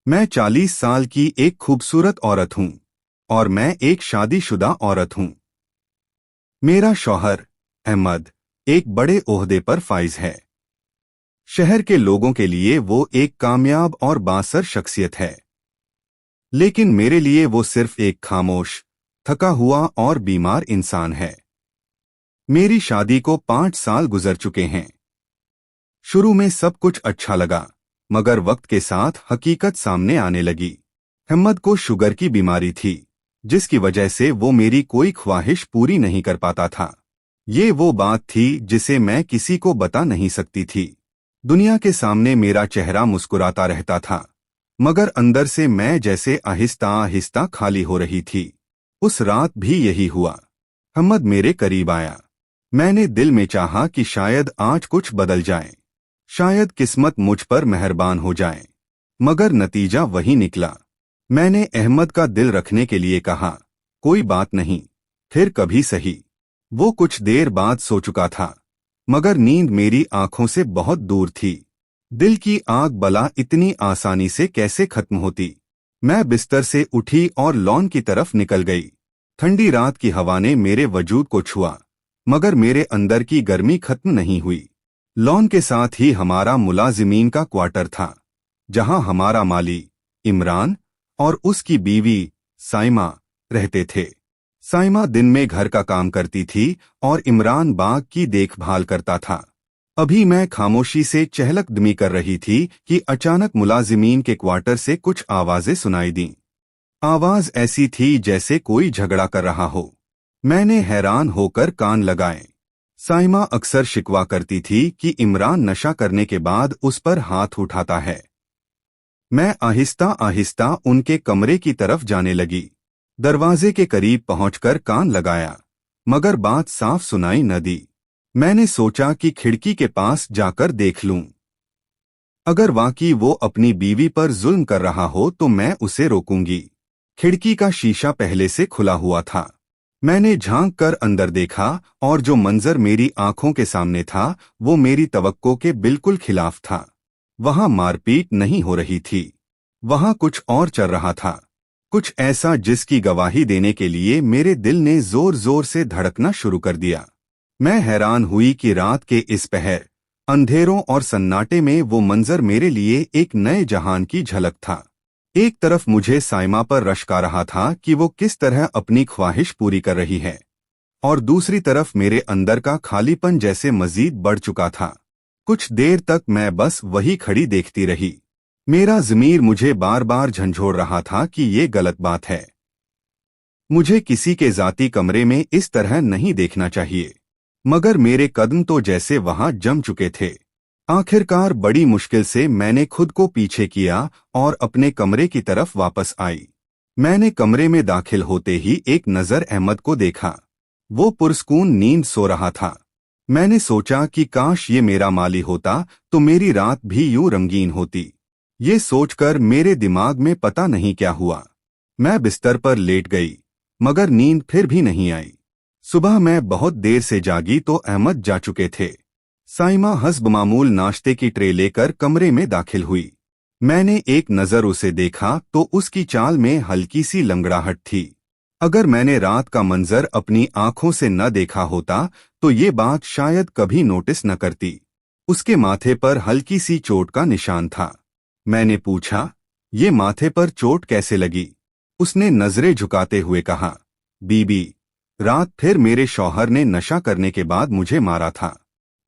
मैं 40 साल की एक खूबसूरत औरत हूँ और मैं एक शादीशुदा औरत हूँ। मेरा शौहर अहमद एक बड़े ओहदे पर फाइज है। शहर के लोगों के लिए वो एक कामयाब और बासर शख्सियत है, लेकिन मेरे लिए वो सिर्फ एक खामोश, थका हुआ और बीमार इंसान है। मेरी शादी को 5 साल गुजर चुके हैं। शुरू में सब कुछ अच्छा लगा, मगर वक्त के साथ हकीकत सामने आने लगी। अहमद को शुगर की बीमारी थी, जिसकी वजह से वो मेरी कोई ख्वाहिश पूरी नहीं कर पाता था। ये वो बात थी जिसे मैं किसी को बता नहीं सकती थी। दुनिया के सामने मेरा चेहरा मुस्कुराता रहता था, मगर अंदर से मैं जैसे आहिस्ता आहिस्ता खाली हो रही थी। उस रात भी यही हुआ। अहमद मेरे करीब आया। मैंने दिल में चाहा कि शायद आज कुछ बदल जाए, शायद किस्मत मुझ पर मेहरबान हो जाए, मगर नतीजा वही निकला। मैंने अहमद का दिल रखने के लिए कहा, कोई बात नहीं, फिर कभी सही। वो कुछ देर बाद सो चुका था, मगर नींद मेरी आंखों से बहुत दूर थी। दिल की आग बला इतनी आसानी से कैसे खत्म होती। मैं बिस्तर से उठी और लॉन की तरफ निकल गई। ठंडी रात की हवा ने मेरे वजूद को छुआ, मगर मेरे अंदर की गर्मी खत्म नहीं हुई। लॉन के साथ ही हमारा मुलाजिमीन का क्वार्टर था, जहां हमारा माली इमरान और उसकी बीवी साइमा रहते थे। साइमा दिन में घर का काम करती थी और इमरान बाग की देखभाल करता था। अभी मैं खामोशी से चहलकदमी कर रही थी कि अचानक मुलाजिमीन के क्वार्टर से कुछ आवाजें सुनाई दीं। आवाज ऐसी थी जैसे कोई झगड़ा कर रहा हो। मैंने हैरान होकर कान लगाए। साइमा अक्सर शिकवा करती थी कि इमरान नशा करने के बाद उस पर हाथ उठाता है। मैं आहिस्ता आहिस्ता उनके कमरे की तरफ जाने लगी। दरवाजे के करीब पहुंचकर कान लगाया, मगर बात साफ सुनाई न दी। मैंने सोचा कि खिड़की के पास जाकर देख लूं। अगर वाकई वो अपनी बीवी पर जुल्म कर रहा हो तो मैं उसे रोकूंगी। खिड़की का शीशा पहले से खुला हुआ था। मैंने झांक कर अंदर देखा और जो मंजर मेरी आंखों के सामने था वो मेरी तवक्को के बिल्कुल खिलाफ था। वहां मारपीट नहीं हो रही थी, वहां कुछ और चल रहा था, कुछ ऐसा जिसकी गवाही देने के लिए मेरे दिल ने जोर जोर से धड़कना शुरू कर दिया। मैं हैरान हुई कि रात के इस पहर, अंधेरों और सन्नाटे में वो मंजर मेरे लिए एक नए जहान की झलक था। एक तरफ मुझे साइमा पर रश्क आ रहा था कि वो किस तरह अपनी ख्वाहिश पूरी कर रही है, और दूसरी तरफ मेरे अंदर का खालीपन जैसे मजीद बढ़ चुका था। कुछ देर तक मैं बस वही खड़ी देखती रही। मेरा ज़मीर मुझे बार बार झंझोड़ रहा था कि ये गलत बात है। मुझे किसी के जाती कमरे में इस तरह नहीं देखना चाहिए, मगर मेरे कदम तो जैसे वहां जम चुके थे। आखिरकार बड़ी मुश्किल से मैंने खुद को पीछे किया और अपने कमरे की तरफ वापस आई। मैंने कमरे में दाखिल होते ही एक नज़र अहमद को देखा। वो पुरस्कून नींद सो रहा था। मैंने सोचा कि काश ये मेरा माली होता तो मेरी रात भी यूं रंगीन होती। ये सोचकर मेरे दिमाग में पता नहीं क्या हुआ। मैं बिस्तर पर लेट गई, मगर नींद फिर भी नहीं आई। सुबह मैं बहुत देर से जागी तो अहमद जा चुके थे। साइमा हस्ब मामूल नाश्ते की ट्रे लेकर कमरे में दाखिल हुई। मैंने एक नज़र उसे देखा तो उसकी चाल में हल्की सी लंगड़ाहट थी। अगर मैंने रात का मंजर अपनी आंखों से न देखा होता तो ये बात शायद कभी नोटिस न करती। उसके माथे पर हल्की सी चोट का निशान था। मैंने पूछा, ये माथे पर चोट कैसे लगी? उसने नजरें झुकाते हुए कहा, बीबी, रात फिर मेरे शौहर ने नशा करने के बाद मुझे मारा था।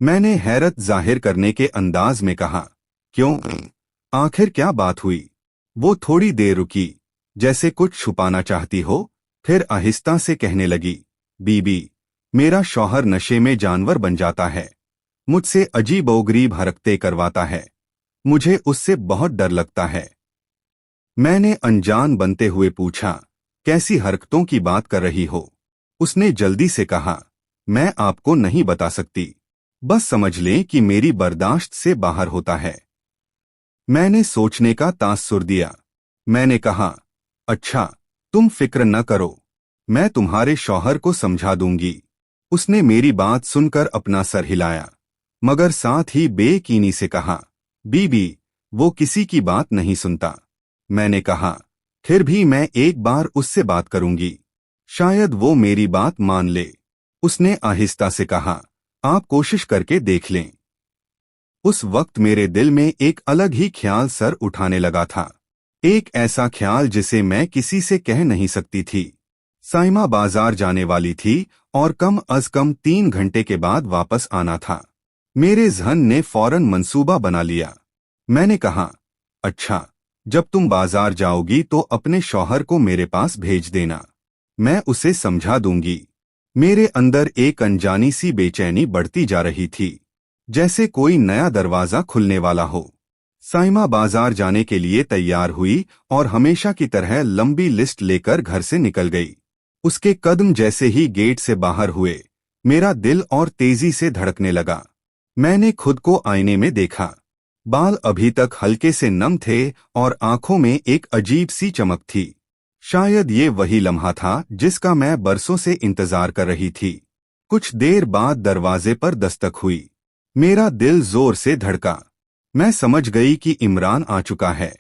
मैंने हैरत जाहिर करने के अंदाज में कहा, क्यों? आखिर क्या बात हुई? वो थोड़ी देर रुकी, जैसे कुछ छुपाना चाहती हो, फिर आहिस्ता से कहने लगी, बीबी, मेरा शौहर नशे में जानवर बन जाता है। मुझसे अजीबोगरीब हरकतें करवाता है। मुझे उससे बहुत डर लगता है। मैंने अनजान बनते हुए पूछा, कैसी हरकतों की बात कर रही हो? उसने जल्दी से कहा, मैं आपको नहीं बता सकती। बस समझ लें कि मेरी बर्दाश्त से बाहर होता है। मैंने सोचने का तासुर दिया। मैंने कहा, अच्छा, तुम फिक्र न करो, मैं तुम्हारे शौहर को समझा दूंगी। उसने मेरी बात सुनकर अपना सर हिलाया, मगर साथ ही बेयकीनी से कहा, बीबी, वो किसी की बात नहीं सुनता। मैंने कहा, फिर भी मैं एक बार उससे बात करूंगी, शायद वो मेरी बात मान ले। उसने आहिस्ता से कहा, आप कोशिश करके देख लें। उस वक्त मेरे दिल में एक अलग ही ख्याल सर उठाने लगा था, एक ऐसा ख्याल जिसे मैं किसी से कह नहीं सकती थी। साइमा बाजार जाने वाली थी और कम अज कम 3 घंटे के बाद वापस आना था। मेरे जहन ने फौरन मंसूबा बना लिया। मैंने कहा, अच्छा, जब तुम बाजार जाओगी तो अपने शौहर को मेरे पास भेज देना, मैं उसे समझा दूंगी। मेरे अंदर एक अनजानी सी बेचैनी बढ़ती जा रही थी, जैसे कोई नया दरवाजा खुलने वाला हो। साइमा बाजार जाने के लिए तैयार हुई और हमेशा की तरह लंबी लिस्ट लेकर घर से निकल गई। उसके कदम जैसे ही गेट से बाहर हुए, मेरा दिल और तेजी से धड़कने लगा। मैंने खुद को आईने में देखा। बाल अभी तक हल्के से नम थे और आंखों में एक अजीब सी चमक थी। शायद ये वही लम्हा था जिसका मैं बरसों से इंतजार कर रही थी। कुछ देर बाद दरवाजे पर दस्तक हुई। मेरा दिल जोर से धड़का। मैं समझ गई कि इमरान आ चुका है।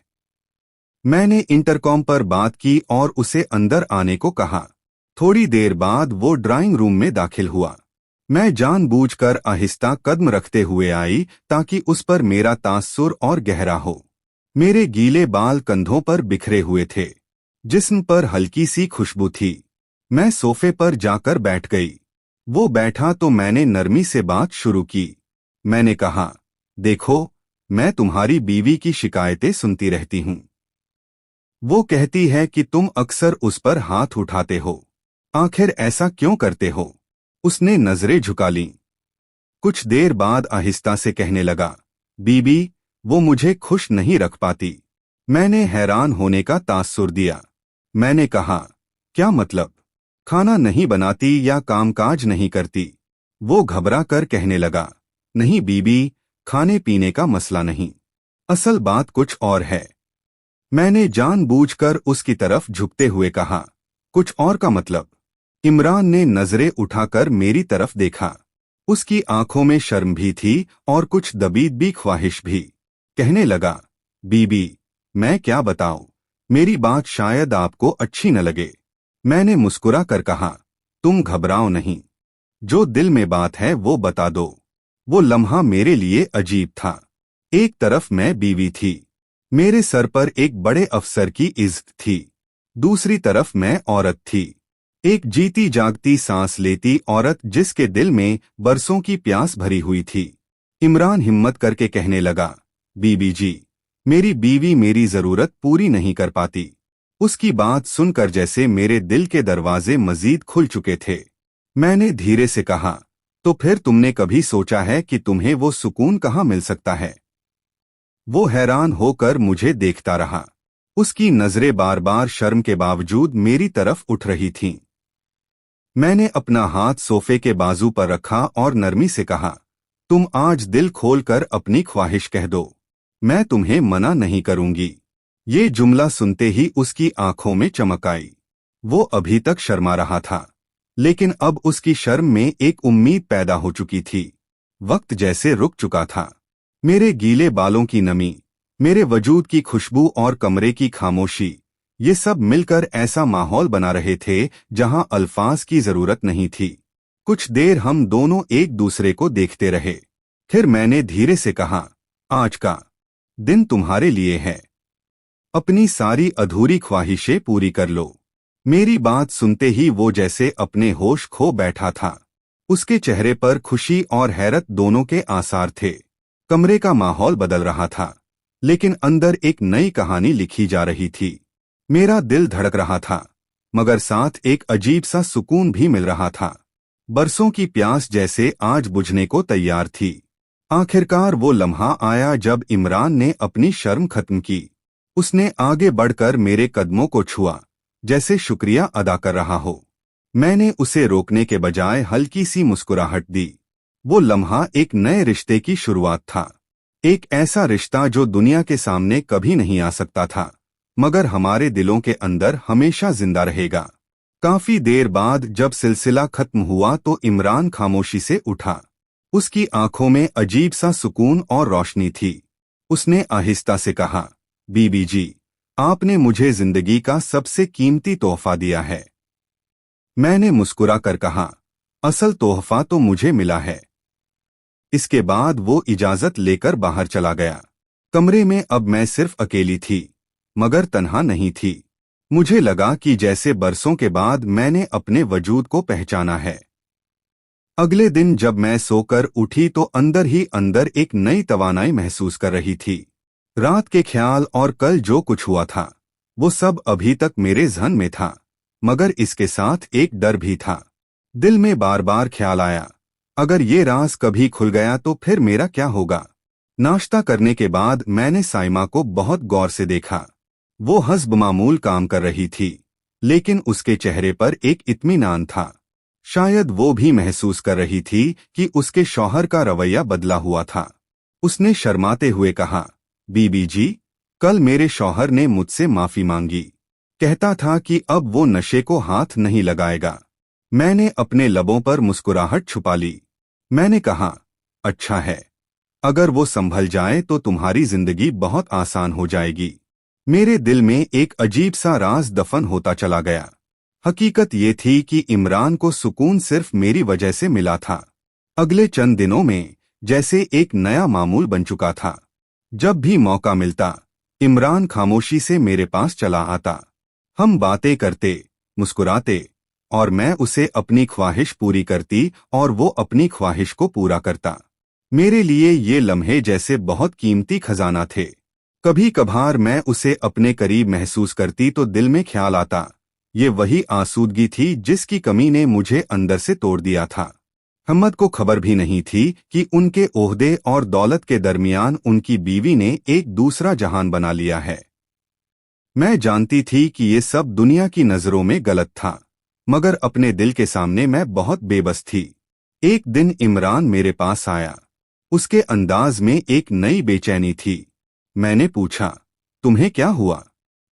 मैंने इंटरकॉम पर बात की और उसे अंदर आने को कहा। थोड़ी देर बाद वो ड्राइंग रूम में दाखिल हुआ। मैं जानबूझकर आहिस्ता कदम रखते हुए आई ताकि उस पर मेरा तासुर और गहरा हो। मेरे गीले बाल कंधों पर बिखरे हुए थे, जिस्म पर हल्की सी खुशबू थी। मैं सोफे पर जाकर बैठ गई। वो बैठा तो मैंने नरमी से बात शुरू की। मैंने कहा, देखो, मैं तुम्हारी बीवी की शिकायतें सुनती रहती हूँ। वो कहती है कि तुम अक्सर उस पर हाथ उठाते हो। आखिर ऐसा क्यों करते हो? उसने नजरें झुका लीं। कुछ देर बाद आहिस्ता से कहने लगा, बीबी, वो मुझे खुश नहीं रख पाती। मैंने हैरान होने का तासुर दिया। मैंने कहा, क्या मतलब? खाना नहीं बनाती या कामकाज नहीं करती? वो घबरा कर कहने लगा, नहीं बीबी, खाने पीने का मसला नहीं, असल बात कुछ और है। मैंने जानबूझकर उसकी तरफ झुकते हुए कहा, कुछ और का मतलब? इमरान ने नजरें उठाकर मेरी तरफ देखा। उसकी आंखों में शर्म भी थी और कुछ दबीद भी ख्वाहिश भी। कहने लगा, बीबी, मैं क्या बताऊं, मेरी बात शायद आपको अच्छी न लगे। मैंने मुस्कुरा कर कहा, तुम घबराओ नहीं, जो दिल में बात है वो बता दो। वो लम्हा मेरे लिए अजीब था। एक तरफ मैं बीवी थी, मेरे सर पर एक बड़े अफसर की इज्जत थी। दूसरी तरफ मैं औरत थी, एक जीती जागती सांस लेती औरत जिसके दिल में बरसों की प्यास भरी हुई थी। इमरान हिम्मत करके कहने लगा, बीबी जी, मेरी बीवी मेरी जरूरत पूरी नहीं कर पाती। उसकी बात सुनकर जैसे मेरे दिल के दरवाजे मजीद खुल चुके थे। मैंने धीरे से कहा, तो फिर तुमने कभी सोचा है कि तुम्हें वो सुकून कहाँ मिल सकता है? वो हैरान होकर मुझे देखता रहा। उसकी नजरें बार बार शर्म के बावजूद मेरी तरफ उठ रही थीं। मैंने अपना हाथ सोफे के बाजू पर रखा और नरमी से कहा, तुम आज दिल खोलकर अपनी ख्वाहिश कह दो, मैं तुम्हें मना नहीं करूंगी। ये जुमला सुनते ही उसकी आंखों में चमक आई। वो अभी तक शर्मा रहा था, लेकिन अब उसकी शर्म में एक उम्मीद पैदा हो चुकी थी। वक्त जैसे रुक चुका था। मेरे गीले बालों की नमी, मेरे वजूद की खुशबू और कमरे की खामोशी, ये सब मिलकर ऐसा माहौल बना रहे थे जहां अल्फाज की जरूरत नहीं थी। कुछ देर हम दोनों एक दूसरे को देखते रहे। फिर मैंने धीरे से कहा, आज का दिन तुम्हारे लिए है, अपनी सारी अधूरी ख्वाहिशें पूरी कर लो। मेरी बात सुनते ही वो जैसे अपने होश खो बैठा था। उसके चेहरे पर खुशी और हैरत दोनों के आसार थे। कमरे का माहौल बदल रहा था, लेकिन अंदर एक नई कहानी लिखी जा रही थी। मेरा दिल धड़क रहा था, मगर साथ एक अजीब सा सुकून भी मिल रहा था। बरसों की प्यास जैसे आज बुझने को तैयार थी। आखिरकार वो लम्हा आया जब इमरान ने अपनी शर्म खत्म की। उसने आगे बढ़कर मेरे कदमों को छुआ, जैसे शुक्रिया अदा कर रहा हो। मैंने उसे रोकने के बजाय हल्की सी मुस्कुराहट दी। वो लम्हा एक नए रिश्ते की शुरुआत था, एक ऐसा रिश्ता जो दुनिया के सामने कभी नहीं आ सकता था, मगर हमारे दिलों के अंदर हमेशा जिंदा रहेगा। काफी देर बाद जब सिलसिला खत्म हुआ तो इमरान खामोशी से उठा। उसकी आंखों में अजीब सा सुकून और रोशनी थी। उसने आहिस्ता से कहा, बीबी जी, आपने मुझे जिंदगी का सबसे कीमती तोहफा दिया है। मैंने मुस्कुरा कर कहा, असल तोहफा तो मुझे मिला है। इसके बाद वो इजाजत लेकर बाहर चला गया। कमरे में अब मैं सिर्फ अकेली थी, मगर तन्हा नहीं थी। मुझे लगा कि जैसे बरसों के बाद मैंने अपने वजूद को पहचाना है। अगले दिन जब मैं सोकर उठी तो अंदर ही अंदर एक नई तवानाई महसूस कर रही थी। रात के ख्याल और कल जो कुछ हुआ था वो सब अभी तक मेरे ज़हन में था, मगर इसके साथ एक डर भी था। दिल में बार बार ख्याल आया, अगर ये राज कभी खुल गया तो फिर मेरा क्या होगा। नाश्ता करने के बाद मैंने साइमा को बहुत गौर से देखा। वो हस्ब मामूल काम कर रही थी, लेकिन उसके चेहरे पर एक इत्मीनान था। शायद वो भी महसूस कर रही थी कि उसके शौहर का रवैया बदला हुआ था। उसने शर्माते हुए कहा, बीबी जी, कल मेरे शौहर ने मुझसे माफी मांगी। कहता था कि अब वो नशे को हाथ नहीं लगाएगा। मैंने अपने लबों पर मुस्कुराहट छुपा ली। मैंने कहा, अच्छा है, अगर वो संभल जाए तो तुम्हारी जिंदगी बहुत आसान हो जाएगी। मेरे दिल में एक अजीब सा राज दफन होता चला गया। हकीकत ये थी कि इमरान को सुकून सिर्फ मेरी वजह से मिला था। अगले चंद दिनों में जैसे एक नया मामूल बन चुका था। जब भी मौका मिलता, इमरान खामोशी से मेरे पास चला आता। हम बातें करते, मुस्कुराते, और मैं उसे अपनी ख्वाहिश पूरी करती और वो अपनी ख्वाहिश को पूरा करता। मेरे लिए ये लम्हे जैसे बहुत कीमती खजाना थे। कभी कभार मैं उसे अपने करीब महसूस करती तो दिल में ख्याल आता, ये वही आसूदगी थी जिसकी कमी ने मुझे अंदर से तोड़ दिया था। अहमद को खबर भी नहीं थी कि उनके ओहदे और दौलत के दरमियान उनकी बीवी ने एक दूसरा जहान बना लिया है। मैं जानती थी कि ये सब दुनिया की नजरों में गलत था, मगर अपने दिल के सामने मैं बहुत बेबस थी। एक दिन इमरान मेरे पास आया। उसके अंदाज में एक नई बेचैनी थी। मैंने पूछा, तुम्हें क्या हुआ?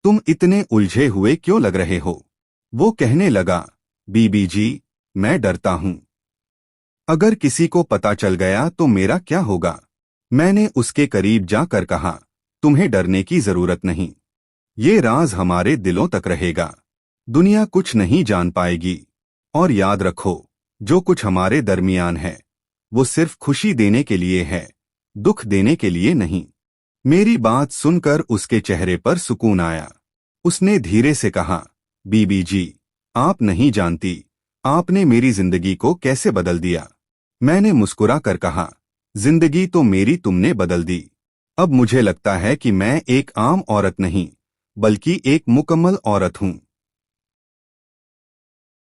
तुम इतने उलझे हुए क्यों लग रहे हो? वो कहने लगा, बीबी जी, मैं डरता हूँ। अगर किसी को पता चल गया तो मेरा क्या होगा? मैंने उसके करीब जाकर कहा, तुम्हें डरने की जरूरत नहीं। ये राज हमारे दिलों तक रहेगा। दुनिया कुछ नहीं जान पाएगी। और याद रखो, जो कुछ हमारे दरमियान है वो सिर्फ खुशी देने के लिए है, दुख देने के लिए नहीं। मेरी बात सुनकर उसके चेहरे पर सुकून आया। उसने धीरे से कहा, बीबी जी, आप नहीं जानती आपने मेरी जिंदगी को कैसे बदल दिया। मैंने मुस्कुरा कर कहा, जिंदगी तो मेरी तुमने बदल दी। अब मुझे लगता है कि मैं एक आम औरत नहीं, बल्कि एक मुकम्मल औरत हूँ।